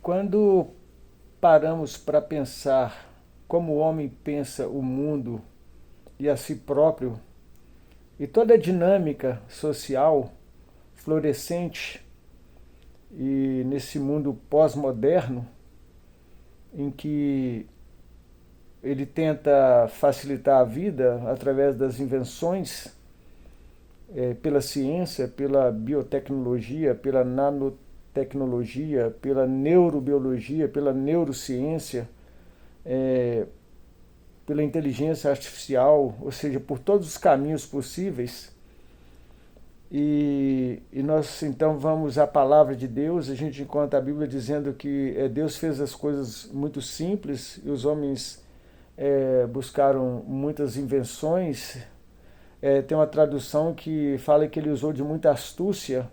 Quando paramos para pensar como o homem pensa o mundo e a si próprio, e toda a dinâmica social florescente e nesse mundo pós-moderno, em que ele tenta facilitar a vida através das invenções, pela ciência, pela biotecnologia, pela nanotecnologia, pela neurobiologia, pela neurociência, pela inteligência artificial, ou seja, por todos os caminhos possíveis. E nós então vamos à palavra de Deus. A gente encontra a Bíblia dizendo que Deus fez as coisas muito simples e os homens buscaram muitas invenções. Tem uma tradução que fala que ele usou de muita astúcia,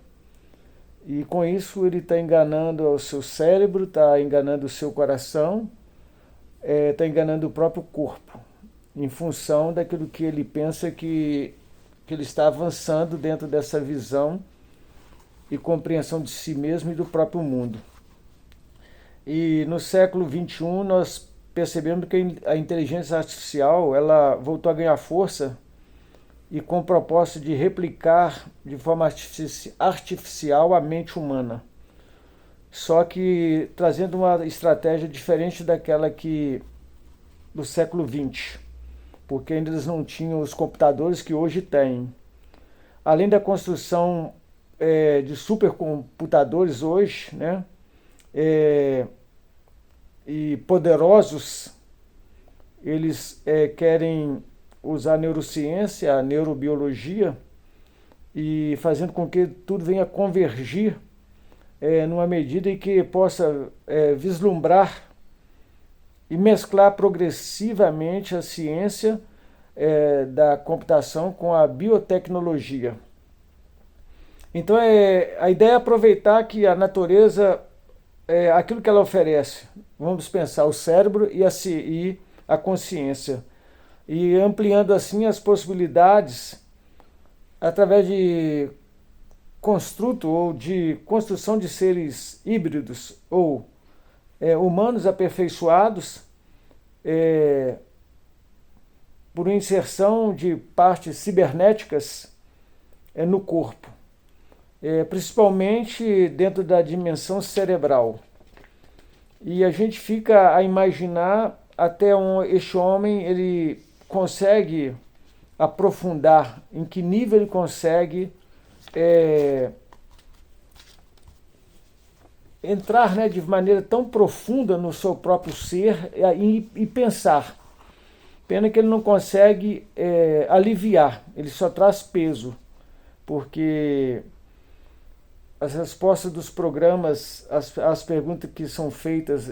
e com isso ele está enganando o seu cérebro, está enganando o seu coração, está enganando o próprio corpo, em função daquilo que ele pensa que ele está avançando dentro dessa visão e compreensão de si mesmo e do próprio mundo. E no século XXI nós percebemos que a inteligência artificial ela voltou a ganhar força, e com o propósito de replicar de forma artificial a mente humana. Só que trazendo uma estratégia diferente daquela que do século XX, porque ainda eles não tinham os computadores que hoje têm. Além da construção de supercomputadores hoje, né, e poderosos, eles querem usar a neurociência, a neurobiologia, e fazendo com que tudo venha convergir numa medida em que possa vislumbrar e mesclar progressivamente a ciência da computação com a biotecnologia. Então a ideia é aproveitar que a natureza, aquilo que ela oferece, vamos pensar o cérebro e a consciência, e ampliando assim as possibilidades através de construto ou de construção de seres híbridos ou humanos aperfeiçoados por inserção de partes cibernéticas no corpo, principalmente dentro da dimensão cerebral. E a gente fica a imaginar até este homem ele consegue aprofundar, em que nível ele consegue entrar, né, de maneira tão profunda no seu próprio ser e pensar. Pena que ele não consegue aliviar, ele só traz peso, porque as respostas dos programas, as perguntas que são feitas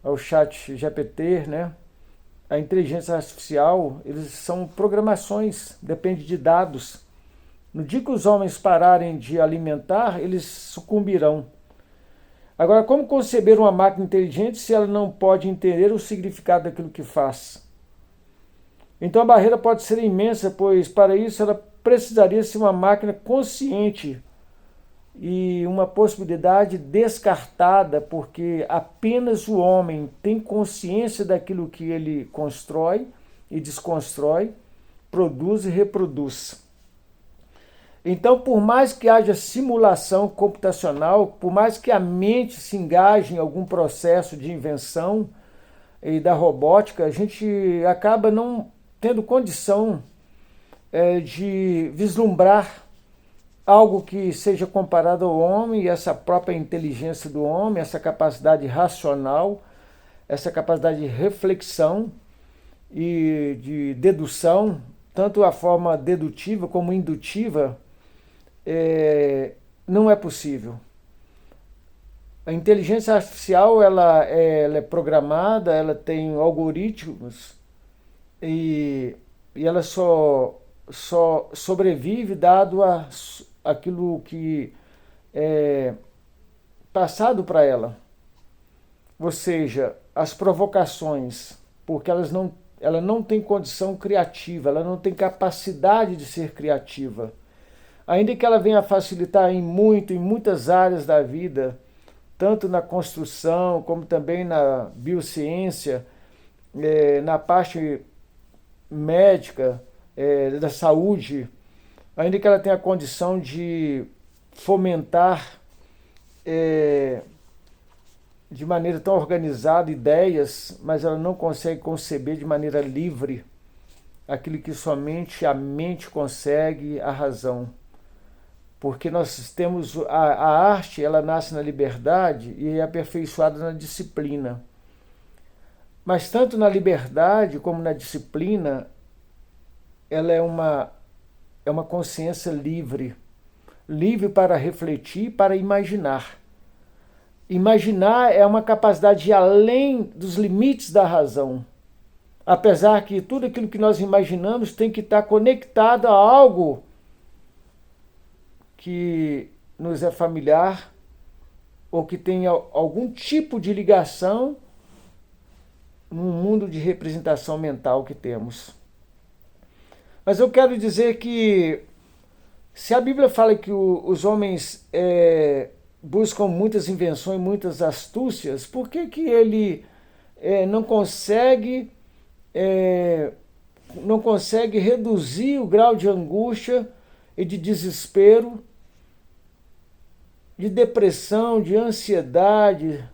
ao chat GPT, né, a inteligência artificial, eles são programações, depende de dados. No dia que os homens pararem de alimentar, eles sucumbirão. Agora, como conceber uma máquina inteligente se ela não pode entender o significado daquilo que faz? Então a barreira pode ser imensa, pois para isso ela precisaria ser uma máquina consciente, e uma possibilidade descartada, porque apenas o homem tem consciência daquilo que ele constrói e desconstrói, produz e reproduz. Então, por mais que haja simulação computacional, por mais que a mente se engaje em algum processo de invenção e da robótica, a gente acaba não tendo condição de vislumbrar algo que seja comparado ao homem, e essa própria inteligência do homem, essa capacidade racional, essa capacidade de reflexão e de dedução, tanto a forma dedutiva como indutiva, não é possível. A inteligência artificial ela é programada, ela tem algoritmos, e ela só sobrevive dado aquilo que é passado para ela. Ou seja, as provocações, porque ela não tem condição criativa, ela não tem capacidade de ser criativa. Ainda que ela venha a facilitar em muitas áreas da vida, tanto na construção, como também na biociência, na parte médica, da saúde, ainda que ela tenha a condição de fomentar de maneira tão organizada ideias, mas ela não consegue conceber de maneira livre aquilo que somente a mente consegue, a razão. Porque nós temos a arte, ela nasce na liberdade e é aperfeiçoada na disciplina. Mas tanto na liberdade como na disciplina, ela é uma consciência livre. Livre para refletir, para imaginar. Imaginar é uma capacidade de ir além dos limites da razão. Apesar que tudo aquilo que nós imaginamos tem que estar conectado a algo que nos é familiar ou que tenha algum tipo de ligação no mundo de representação mental que temos. Mas eu quero dizer que se a Bíblia fala que os homens buscam muitas invenções, muitas astúcias, por que ele não consegue reduzir o grau de angústia e de desespero, de depressão, de ansiedade?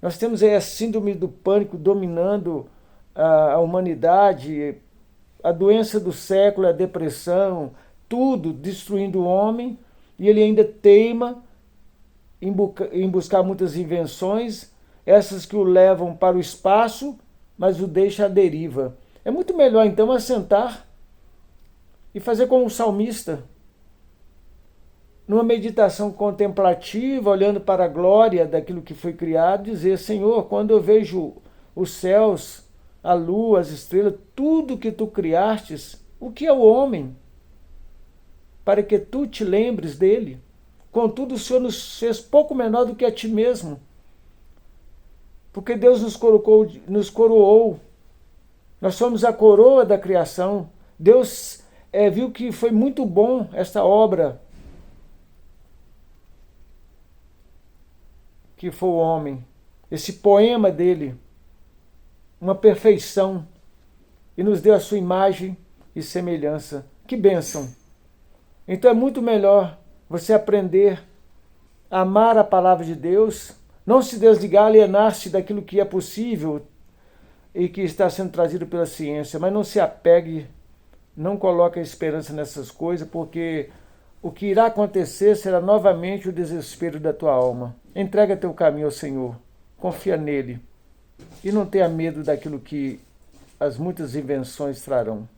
Nós temos aí a síndrome do pânico dominando a humanidade, a doença do século, a depressão, tudo destruindo o homem, e ele ainda teima em buscar muitas invenções, essas que o levam para o espaço, mas o deixa à deriva. É muito melhor então assentar e fazer como o salmista, numa meditação contemplativa, olhando para a glória daquilo que foi criado, dizer: Senhor, quando eu vejo os céus, a lua, as estrelas, tudo que tu criastes, o que é o homem? Para que tu te lembres dele. Contudo, o Senhor nos fez pouco menor do que a ti mesmo. Porque Deus nos coroou. Nós somos a coroa da criação. Deus viu que foi muito bom esta obra que foi o homem. Esse poema dele, uma perfeição, e nos deu a sua imagem e semelhança. Que bênção! Então é muito melhor você aprender a amar a palavra de Deus, não se desligar, alienar-se daquilo que é possível e que está sendo trazido pela ciência, mas não se apegue, não coloque a esperança nessas coisas, porque o que irá acontecer será novamente o desespero da tua alma. Entrega teu caminho ao Senhor, confia nele e não tenha medo daquilo que as muitas invenções trarão.